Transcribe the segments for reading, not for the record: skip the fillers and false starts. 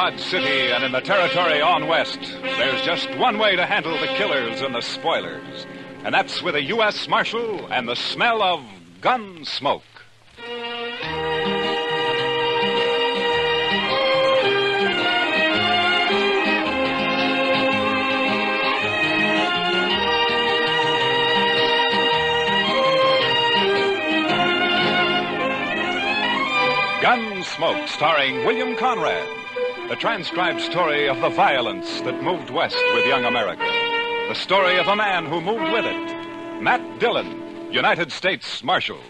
Dodge City and in the territory on west, there's just one way to handle the killers and the spoilers. And that's with a U.S. Marshal and the smell of gun smoke. Gunsmoke, starring William Conrad. The transcribed story of the violence that moved west with young America. The story of a man who moved with it. Matt Dillon, United States Marshal.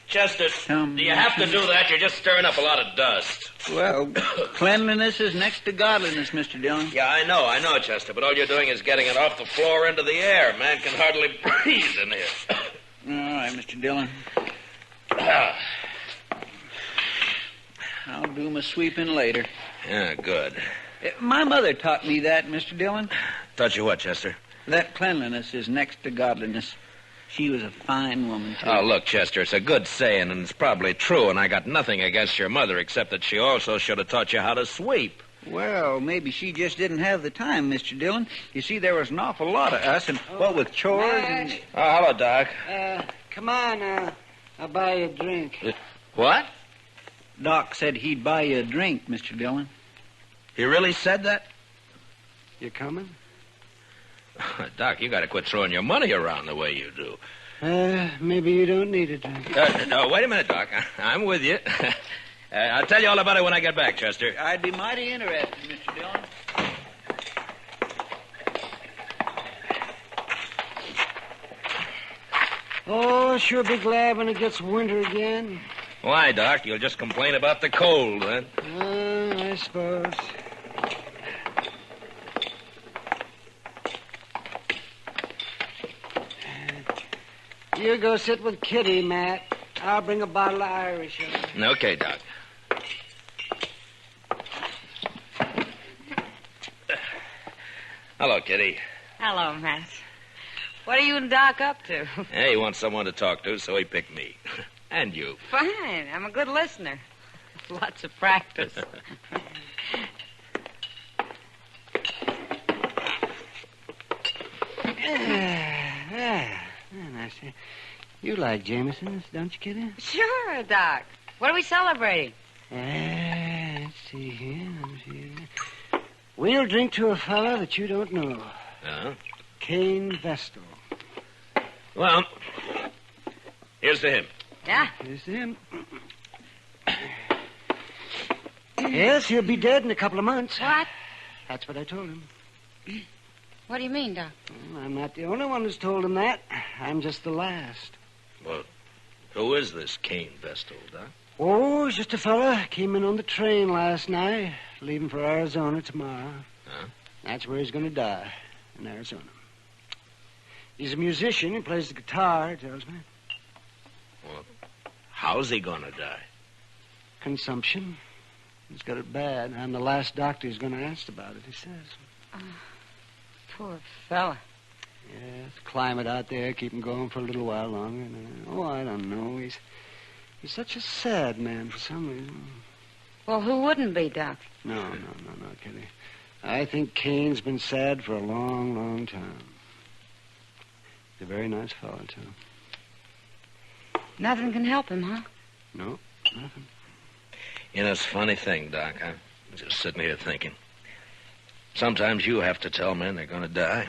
Chester, do you have to do that? You're just stirring up a lot of dust. Well, cleanliness is next to godliness, Mr. Dillon. Yeah, I know, Chester, but all you're doing is getting it off the floor into the air. Man can hardly breathe in here. All right, Mr. Dillon. I'll do my sweeping later. Yeah, good. My mother taught me that, Mr. Dillon. Taught you what, Chester? That cleanliness is next to godliness. She was a fine woman, too. Oh, look, Chester, it's a good saying, and it's probably true, and I got nothing against your mother, except that she also should have taught you how to sweep. Well, maybe she just didn't have the time, Mr. Dillon. You see, there was an awful lot of us, and what with chores and... Oh, hello, Doc. Come on, I'll buy you a drink. What? Doc said he'd buy you a drink, Mr. Dillon. He really said that? You coming? Doc, you got to quit throwing your money around the way you do. Maybe you don't need a drink. No, wait a minute, Doc. I'm with you. I'll tell you all about it when I get back, Chester. I'd be mighty interested, Mr. Dillon. Oh, sure be glad when it gets winter again. Why, Doc? You'll just complain about the cold, then. I suppose. You go sit with Kitty, Matt. I'll bring a bottle of Irish over. Okay, Doc. Hello, Kitty. Hello, Matt. What are you and Doc up to? Hey, he wants someone to talk to, so he picked me. And you. Fine. I'm a good listener. Lots of practice. I see. You like Jameson's, don't you, Kitty? Sure, Doc. What are we celebrating? Let's see here. We'll drink to a fella that you don't know. Uh-huh. Cain Vestal. Well, here's to him. Yeah? Here's to him. Yes, he'll be dead in a couple of months. What? That's what I told him. What do you mean, Doc? Well, I'm not the only one who's told him that. I'm just the last. Well, who is this Cain Vestal, Doc? Oh, it's just a fella. Came in on the train last night, leaving for Arizona tomorrow. Huh? That's where he's going to die, in Arizona. He's a musician. He plays the guitar, he tells me. Well, how's he going to die? Consumption. He's got it bad. I'm the last doctor he's going to ask about it, he says. Poor fella. Yes, climate out there, keep him going for a little while longer. I don't know. He's such a sad man for some reason. Well, who wouldn't be, Doc? No, Kitty. I think Cain's been sad for a long, long time. He's a very nice fellow, too. Nothing can help him, huh? No, nothing. You know, it's a funny thing, Doc. I'm just sitting here thinking. Sometimes you have to tell men they're going to die.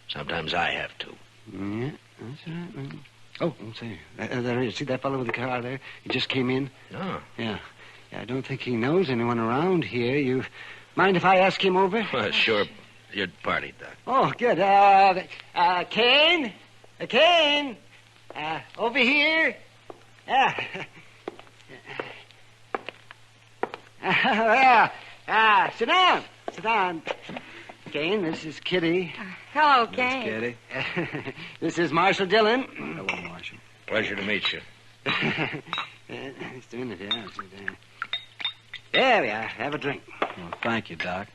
Sometimes I have to. Yeah, that's right, man. Oh, say, there he is. See that fellow with the car there? He just came in. Oh. Yeah, I don't think he knows anyone around here. You mind if I ask him over? Well, sure. Your party, Doc. Oh, good. Cain? Cain? Over here? Sit down. Sit down. Cain, this is Kitty. Hello, Miss Cain. Kitty. This is Marshal Dillon. Hello, Marshal. Pleasure to meet you. He's doing it, yeah. There we are. Have a drink. Well, thank you, Doc.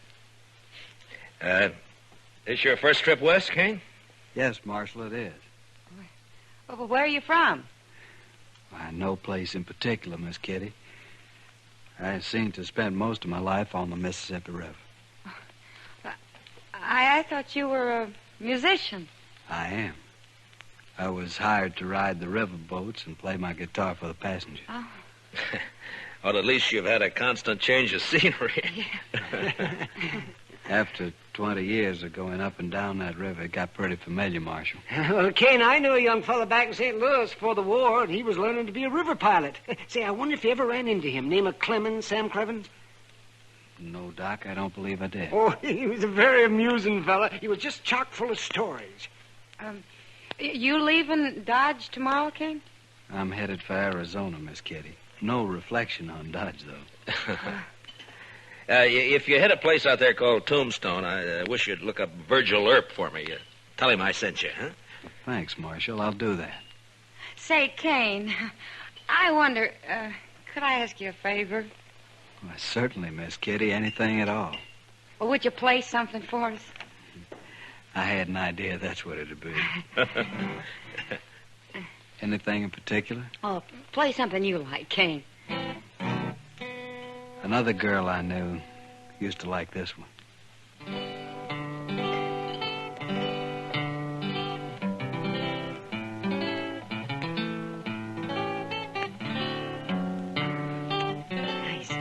This your first trip west, Cain? Yes, Marshal, it is. Well, where are you from? Why, no place in particular, Miss Kitty. I seem to spend most of my life on the Mississippi River. I thought you were a musician. I am. I was hired to ride the river boats and play my guitar for the passengers. Oh. Well, at least you've had a constant change of scenery. After 20 years of going up and down that river, it got pretty familiar, Marshal. Well, Cain, I knew a young fella back in St. Louis before the war, and he was learning to be a river pilot. Say, I wonder if you ever ran into him. Name of Clemens, Sam Clemens? No, Doc, I don't believe I did. Oh, he was a very amusing fella. He was just chock full of stories. You leaving Dodge tomorrow, Cain? I'm headed for Arizona, Miss Kitty. No reflection on Dodge, though. If you hit a place out there called Tombstone, I wish you'd look up Virgil Earp for me. Tell him I sent you, huh? Thanks, Marshal. I'll do that. Say, Cain, I wonder, could I ask you a favor? Why, certainly, Miss Kitty. Anything at all. Well, would you play something for us? I had an idea that's what it'd be. Anything in particular? Oh, play something you like, Cain. Another girl I knew used to like this one. Nice.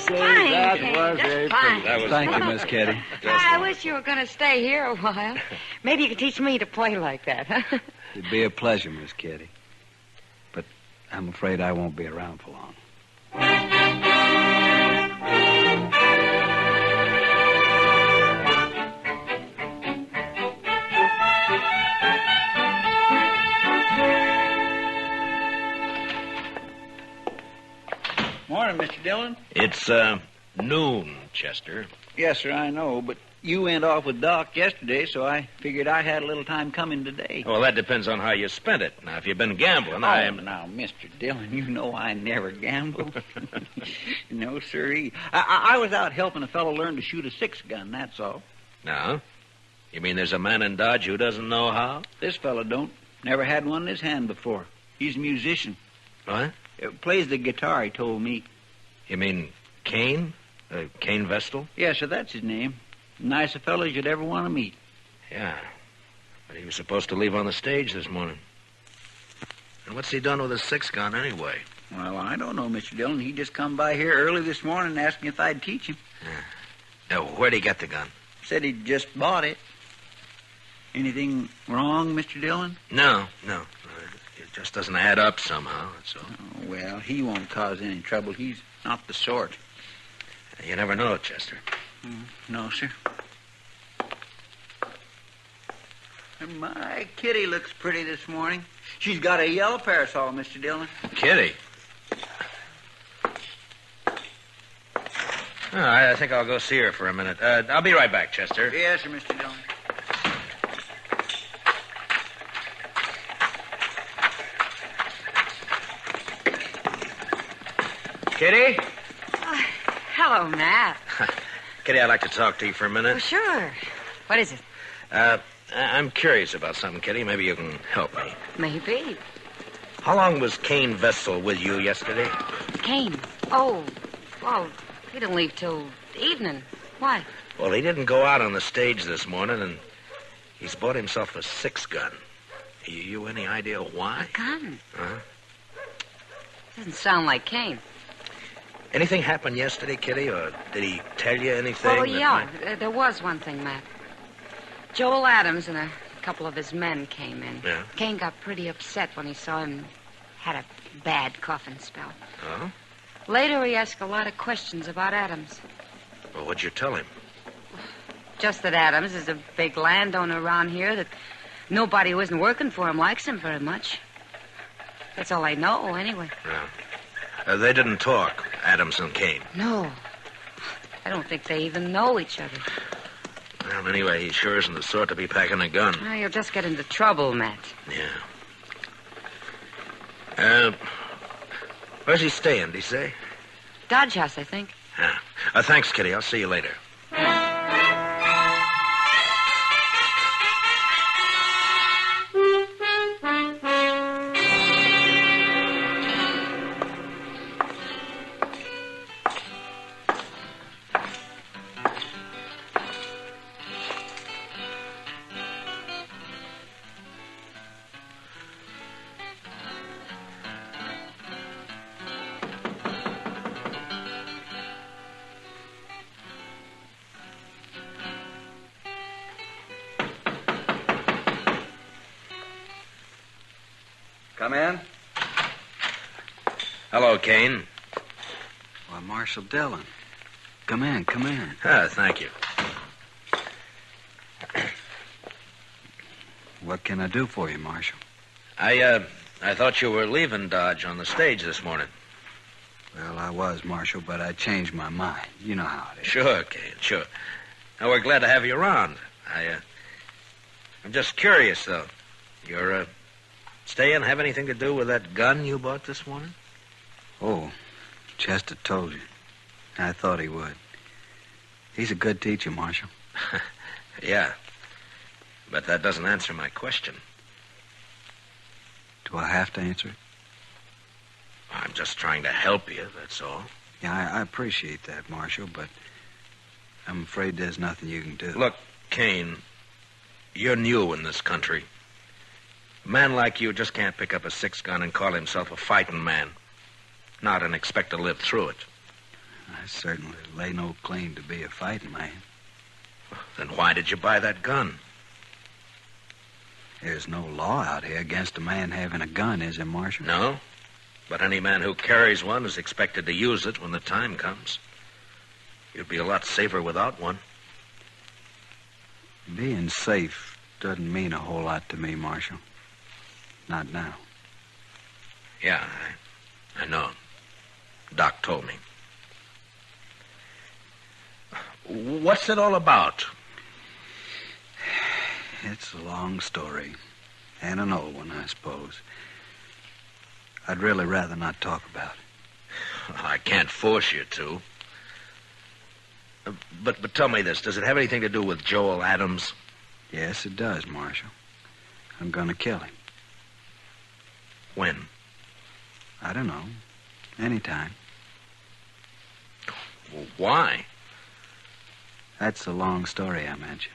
Fine. That was Just a fine. That was Thank you, Miss Kitty. I wish you were going to stay here a while. Maybe you could teach me to play like that, huh? It'd be a pleasure, Miss Kitty. But I'm afraid I won't be around for long. Morning, Mr. Dillon. It's noon, Chester. Yes, sir, I know, but you went off with Doc yesterday, so I figured I had a little time coming today. Well, that depends on how you spent it. Now, if you've been gambling, I am... Now, Mr. Dillon, you know I never gamble. No, sirree. I was out helping a fellow learn to shoot a six-gun, that's all. No? You mean there's a man in Dodge who doesn't know how? This fellow don't. Never had one in his hand before. He's a musician. What? Plays the guitar, he told me. You mean Cain? Cain Vestal? Yes, sir, that's his name. Nice a fellow as you'd ever want to meet. Yeah. But he was supposed to leave on the stage this morning. And what's he done with his six-gun anyway? Well, I don't know, Mr. Dillon. He just come by here early this morning and asked me if I'd teach him. Now, where'd he get the gun? Said he'd just bought it. Anything wrong, Mr. Dillon? No. It just doesn't add up somehow, that's all. Oh, well, he won't cause any trouble. He's not the sort. You never know, Chester. No, sir. And my Kitty looks pretty this morning. She's got a yellow parasol, Mr. Dillon. Kitty? Oh, I think I'll go see her for a minute. I'll be right back, Chester. Yes, sir, Mr. Dillon. Kitty? Hello, Matt. Kitty, I'd like to talk to you for a minute. Oh, sure. What is it? I'm curious about something, Kitty. Maybe you can help me. Maybe. How long was Cain Vessel with you yesterday? Cain. Oh, well, he didn't leave till evening. Why? Well, he didn't go out on the stage this morning, and he's bought himself a 6-gun. You any idea why? Gun? Uh-huh. Doesn't sound like Cain. Anything happened yesterday, Kitty, or did he tell you anything? Oh, yeah. There was one thing, Matt. Joel Adams and a couple of his men came in. Yeah? Cain got pretty upset when he saw him had a bad coughing spell. Oh? Later, he asked a lot of questions about Adams. Well, what'd you tell him? Just that Adams is a big landowner around here, that nobody who isn't working for him likes him very much. That's all I know, anyway. Yeah. They didn't talk, Adams and Cain. No. I don't think they even know each other. Well, anyway, he sure isn't the sort to be packing a gun. Well, you'll just get into trouble, Matt. Yeah. Where's he staying, did he say? Dodge House, I think. Yeah. Thanks, Kitty. I'll see you later. Come in. Hello, Cain. Why, Marshal Dillon. Come in, come in. Thank you. What can I do for you, Marshal? I thought you were leaving Dodge on the stage this morning. Well, I was, Marshal, but I changed my mind. You know how it is. Sure, Cain, sure. Now, we're glad to have you around. I'm just curious, though. Your staying have anything to do with that gun you bought this morning? Oh, Chester told you. I thought he would. He's a good teacher, Marshal. Yeah. But that doesn't answer my question. Do I have to answer it? I'm just trying to help you, that's all. Yeah, I appreciate that, Marshal, but I'm afraid there's nothing you can do. Look, Cain, you're new in this country. A man like you just can't pick up a 6-gun and call himself a fighting man. Not and expect to live through it. I certainly lay no claim to be a fighting man. Then why did you buy that gun? There's no law out here against a man having a gun, is there, Marshal? No. But any man who carries one is expected to use it when the time comes. You'd be a lot safer without one. Being safe doesn't mean a whole lot to me, Marshal. Not now. Yeah, I know. Doc told me. What's it all about? It's a long story. And an old one, I suppose. I'd really rather not talk about it. I can't force you to. But tell me this. Does it have anything to do with Joel Adams? Yes, it does, Marshal. I'm going to kill him. When? I don't know. Anytime. Well, why? That's the long story I mentioned.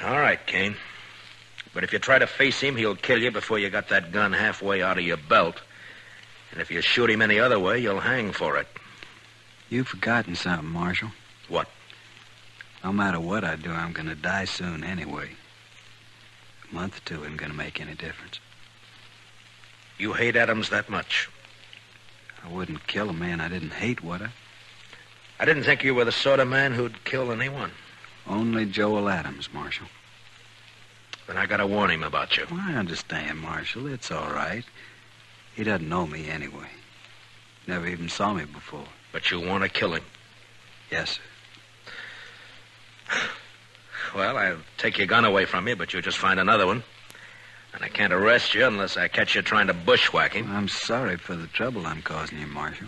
All right, Cain. But if you try to face him, he'll kill you before you got that gun halfway out of your belt. And if you shoot him any other way, you'll hang for it. You've forgotten something, Marshal. What? No matter what I do, I'm going to die soon anyway. A month or two isn't going to make any difference. You hate Adams that much? I wouldn't kill a man I didn't hate, would I? I didn't think you were the sort of man who'd kill anyone. Only Joel Adams, Marshal. Then I gotta warn him about you. Well, I understand, Marshal. It's all right. He doesn't know me anyway. Never even saw me before. But you want to kill him. Yes, sir. Well, I'll take your gun away from you, but you'll just find another one. And I can't arrest you unless I catch you trying to bushwhack him. I'm sorry for the trouble I'm causing you, Marshal.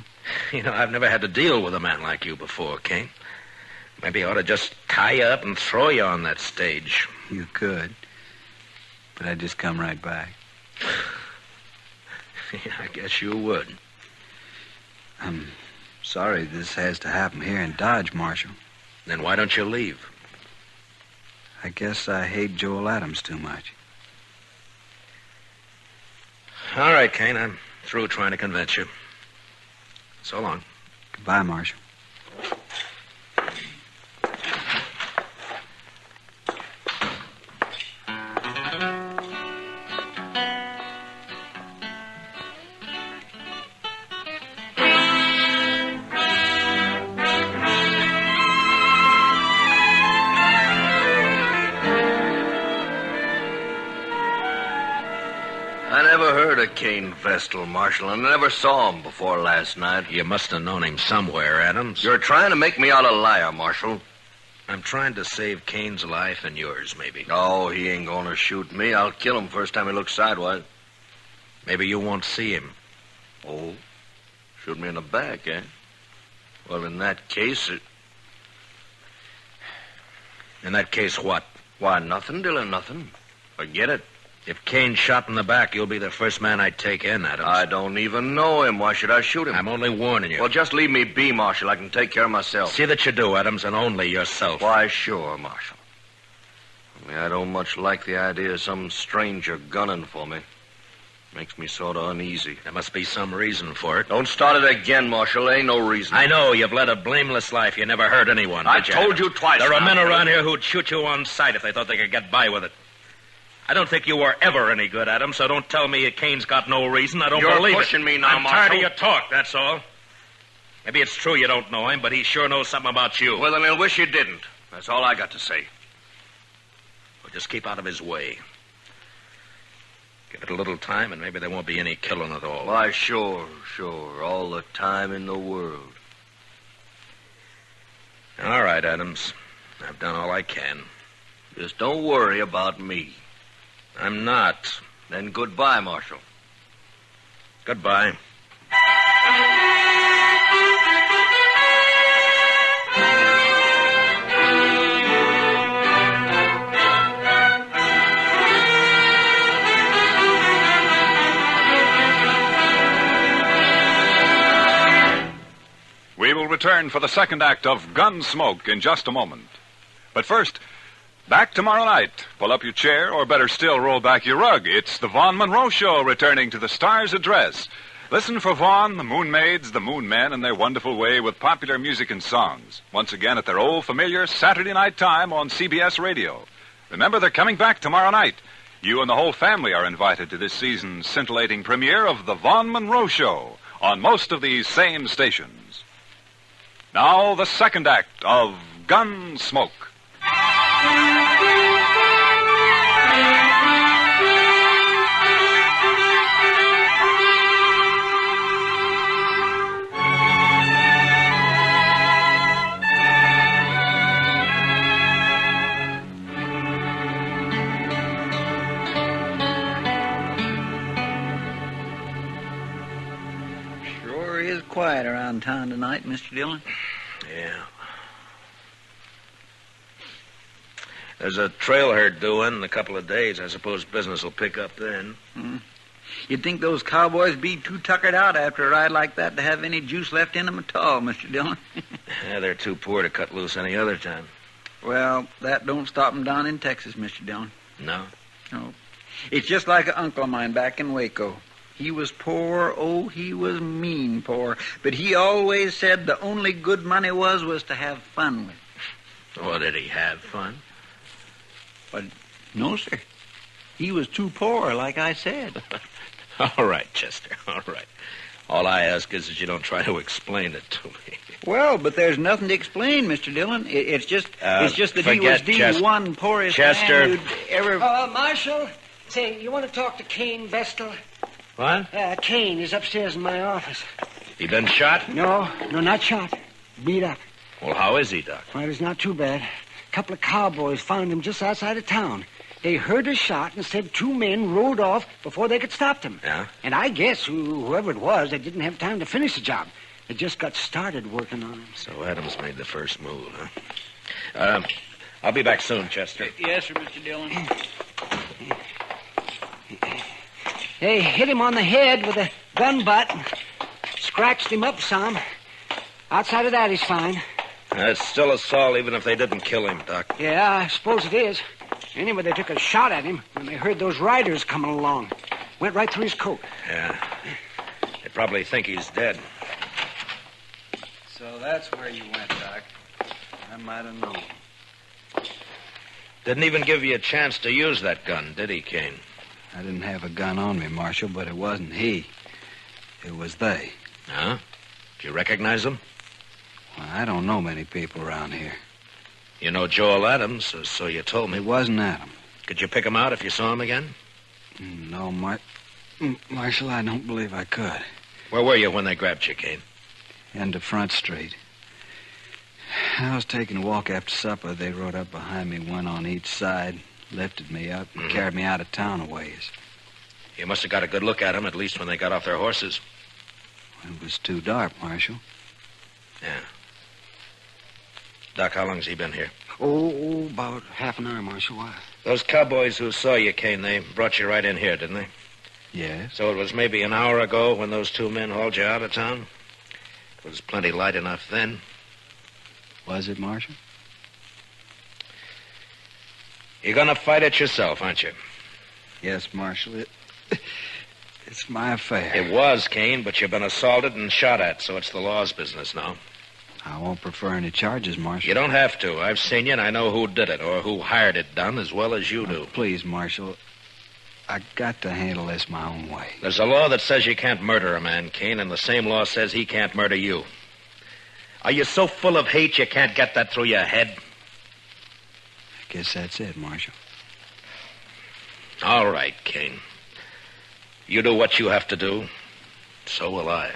You know, I've never had to deal with a man like you before, Cain. Maybe I ought to just tie you up and throw you on that stage. You could. But I'd just come right back. Yeah, I guess you would. I'm sorry this has to happen here in Dodge, Marshal. Then why don't you leave? I guess I hate Joel Adams too much. All right, Cain, I'm through trying to convince you. So long. Goodbye, Marshal. I never heard of Cain Vestal, Marshal, and I never saw him before last night. You must have known him somewhere, Adams. You're trying to make me out a liar, Marshal. I'm trying to save Cain's life and yours, maybe. No, he ain't gonna shoot me. I'll kill him first time he looks sidewise. Maybe you won't see him. Oh, shoot me in the back, eh? Well, in that case, In that case, what? why, nothing, Dillon, nothing. Forget it. If Cain's shot in the back, you'll be the first man I take in, Adams. I don't even know him. Why should I shoot him? I'm only warning you. Well, just leave me be, Marshal. I can take care of myself. See that you do, Adams, and only yourself. Why, sure, Marshal. Only I don't much like the idea of some stranger gunning for me. Makes me sort of uneasy. There must be some reason for it. Don't start it again, Marshal. Ain't no reason. I know you've led a blameless life. You never hurt anyone. I did you, told Adams? you twice. There are now, men Dillon. around here who'd shoot you on sight if they thought they could get by with it. I don't think you were ever any good, Adams, so don't tell me Cain's got no reason. I don't You're believe it. pushing me now, I'm Marshal. tired of your talk, that's all. Maybe it's true you don't know him, but he sure knows something about you. Well, then he'll wish he didn't. That's all I got to say. Well, just keep out of his way. Give it a little time, and maybe there won't be any killing at all. Why, sure. All the time in the world. All right, Adams. I've done all I can. Just don't worry about me. I'm not. Then goodbye, Marshal. Goodbye. We will return for the second act of Gunsmoke in just a moment. But first, back tomorrow night. Pull up your chair, or better still, roll back your rug. It's the Vaughn Monroe Show returning to the Star's Address. Listen for Vaughn, the Moon Maids, the Moon Men, in their wonderful way with popular music and songs. Once again at their old familiar Saturday night time on CBS Radio. Remember, they're coming back tomorrow night. You and the whole family are invited to this season's scintillating premiere of the Vaughn Monroe Show on most of these same stations. Now, the second act of Gunsmoke. Sure is quiet around town tonight, Mr. Dillon. Yeah. There's a trail herd due in a couple of days. I suppose business will pick up then. You'd think those cowboys be too tuckered out after a ride like that to have any juice left in them at all, Mr. Dillon. Yeah, they're too poor to cut loose any other time. Well, that don't stop them down in Texas, Mr. Dillon. No? No. It's just like an uncle of mine back in Waco. He was poor, oh, he was mean poor. But he always said the only good money was to have fun with. Well, did he have fun? But no, sir. He was too poor, like I said. All right, Chester, all right. All I ask is that you don't try to explain it to me. Well, but there's nothing to explain, Mr. Dillon. It's just that he was forget the one poorest Chester. man you'd ever... Marshal, say, you want to talk to Cain Vestal? What? Cain is upstairs in my office. He been shot? No, not shot. Beat up. Well, how is he, Doc? Well, it's not too bad. A couple of cowboys found him just outside of town. They heard a shot and said 2 men rode off before they could stop them. Yeah? And I guess whoever it was, they didn't have time to finish the job. They just got started working on him. So Adams made the first move, huh? I'll be back soon, Chester. Yes, sir, Mr. Dillon. They hit him on the head with a gun butt. Scratched him up some. Outside of that, he's fine. It's still assault, even if they didn't kill him, Doc. Yeah, I suppose it is. Anyway, they took a shot at him when they heard those riders coming along. Went right through his coat. Yeah. They probably think he's dead. So that's where you went, Doc. I might have known. Didn't even give you a chance to use that gun, did he, Cain? I didn't have a gun on me, Marshal, but it wasn't he. It was they. Huh? Did you recognize them? Well, I don't know many people around here. You know Joel Adams, so you told me. It wasn't Adam. Could you pick him out if you saw him again? No, Marshal, I don't believe I could. Where were you when they grabbed you, Cain? End of Front Street. I was taking a walk after supper. They rode up behind me, one on each side, lifted me up, and carried me out of town a ways. You must have got a good look at them, at least when they got off their horses. It was too dark, Marshal. Yeah. Doc, how long's he been here? Oh, about half an hour, Marshal. Why? Those cowboys who saw you, Cain, they brought you right in here, didn't they? Yes. So it was maybe an hour ago when those 2 men hauled you out of town? It was plenty light enough then. Was it, Marshal? You're gonna fight it yourself, aren't you? Yes, Marshal. It's my affair. It was, Cain, but you've been assaulted and shot at, so it's the law's business now. I won't prefer any charges, Marshal. You don't have to. I've seen you, and I know who did it, or who hired it done, as well as you do. Please, Marshal. I got to handle this my own way. There's a law that says you can't murder a man, Cain, and the same law says he can't murder you. Are you so full of hate you can't get that through your head? I guess that's it, Marshal. All right, Cain. You do what you have to do. So will I.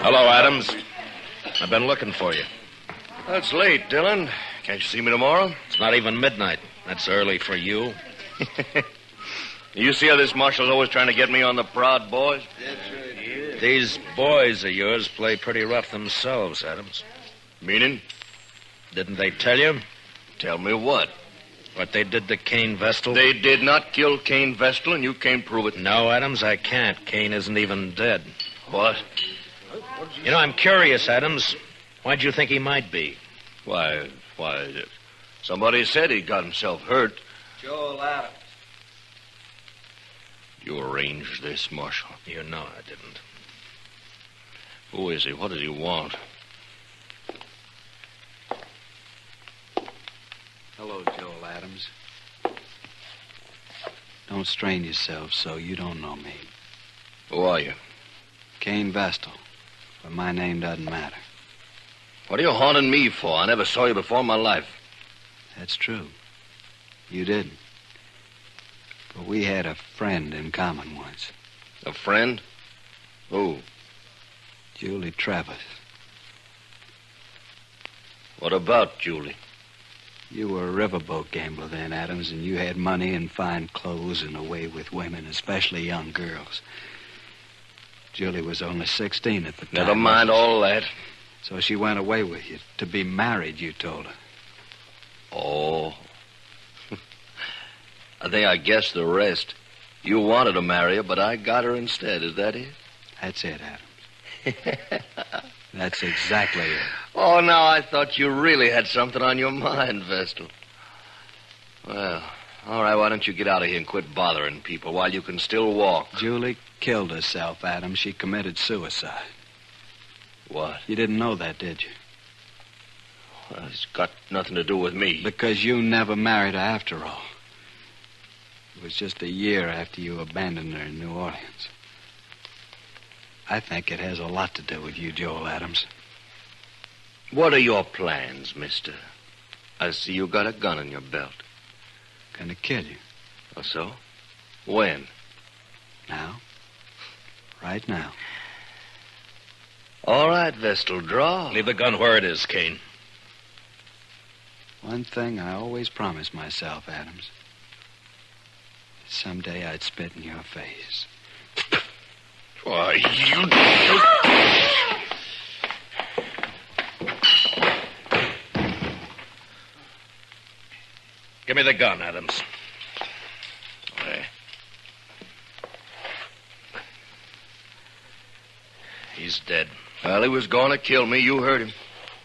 Hello, Adams. I've been looking for you. That's late, Dillon. Can't you see me tomorrow? It's not even midnight. That's early for you. You see how this marshal's always trying to get me on the prod, boys? These boys of yours play pretty rough themselves, Adams. Meaning? Didn't they tell you Tell me what? what they did to Cain Vestal? They did not kill Cain Vestal, and you can't prove it. No, Adams, I can't. Cain isn't even dead. What? You know, I'm curious, Adams. Why'd you think he might be? Why, somebody said he got himself hurt. Joel Adams. You arranged this, Marshal. You know I didn't. Who is he? What does he want? Hello, Joel Adams. Don't strain yourself so you don't know me. Who are you? Cain Vestal. But my name doesn't matter. What are you haunting me for? I never saw you before in my life. That's true. You didn't. But we had a friend in common once. A friend? Who? Julie Travis. What about Julie? You were a riverboat gambler then, Adams, and you had money and fine clothes and a way with women, especially young girls. Julie was only 16 at the time. Never mind all that. So she went away with you to be married, you told her. Oh. I think I guessed the rest. You wanted to marry her, but I got her instead. Is that it? That's it, Adams. That's exactly it. Oh, now I thought you really had something on your mind, Vestal. Well, all right, why don't you get out of here and quit bothering people while you can still walk? Julie killed herself, Adam. She committed suicide. What? You didn't know that, did you? Well, it's got nothing to do with me. Because you never married her after all. It was just a year after you abandoned her in New Orleans. I think it has a lot to do with you, Joel Adams. What are your plans, mister? I see you got a gun in your belt. Gonna kill you. Oh, so? When? Now. Right now. All right, Vestal, draw. Leave the gun where it is, Cain. One thing I always promised myself, Adams. Someday I'd spit in your face. Why, you... Give me the gun, Adams. There. He's dead. Well, he was going to kill me. You heard him.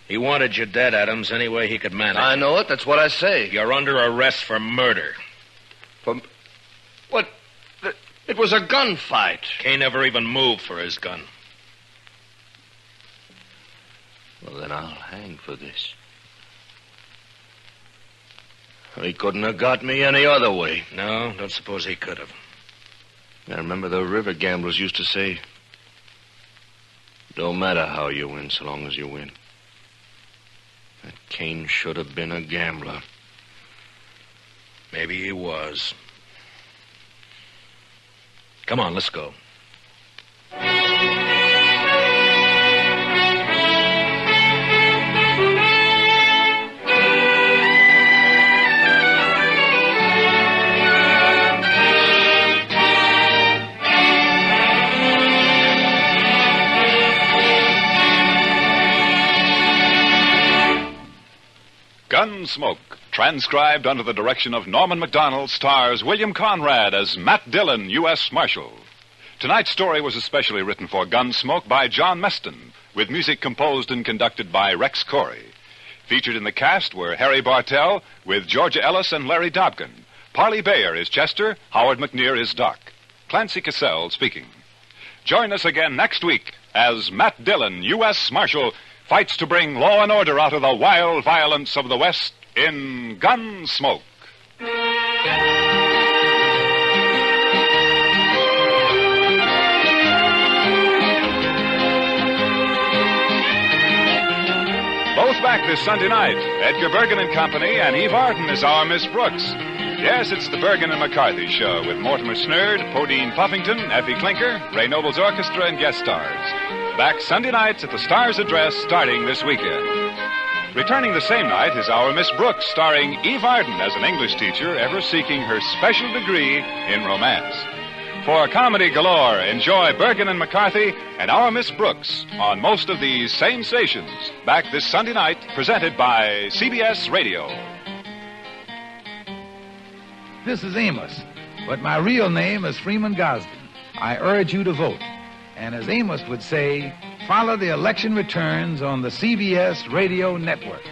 He wanted you dead, Adams, any way he could manage. I know it. That's what I say. You're under arrest for murder. What? It was a gunfight. Cain never even moved for his gun. Well, then I'll hang for this. He couldn't have got me any other way. No, don't suppose he could have. I remember the river gamblers used to say, don't matter how you win so long as you win. That Cain should have been a gambler. Maybe he was. Come on, let's go. Gunsmoke, transcribed under the direction of Norman MacDonald, stars William Conrad as Matt Dillon, U.S. Marshal. Tonight's story was especially written for Gunsmoke by John Meston, with music composed and conducted by Rex Corey. Featured in the cast were Harry Bartell with Georgia Ellis and Larry Dobkin. Parley Bayer is Chester, Howard McNear is Doc. Clancy Cassell speaking. Join us again next week as Matt Dillon, U.S. Marshal, fights to bring law and order out of the wild violence of the West in Gunsmoke. Both back this Sunday night. Edgar Bergen and Company and Eve Arden is our Miss Brooks. Yes, it's the Bergen and McCarthy Show with Mortimer Snerd, Podine Puffington, Effie Clinker, Ray Noble's Orchestra, and guest stars. Back Sunday nights at the Star's Address starting this weekend. Returning the same night is our Miss Brooks, starring Eve Arden as an English teacher ever seeking her special degree in romance. For comedy galore, enjoy Bergen and McCarthy and our Miss Brooks on most of these same stations. Back this Sunday night, presented by CBS Radio. This is Amos, but my real name is Freeman Gosden. I urge you to vote. And as Amos would say, follow the election returns on the CBS Radio Network.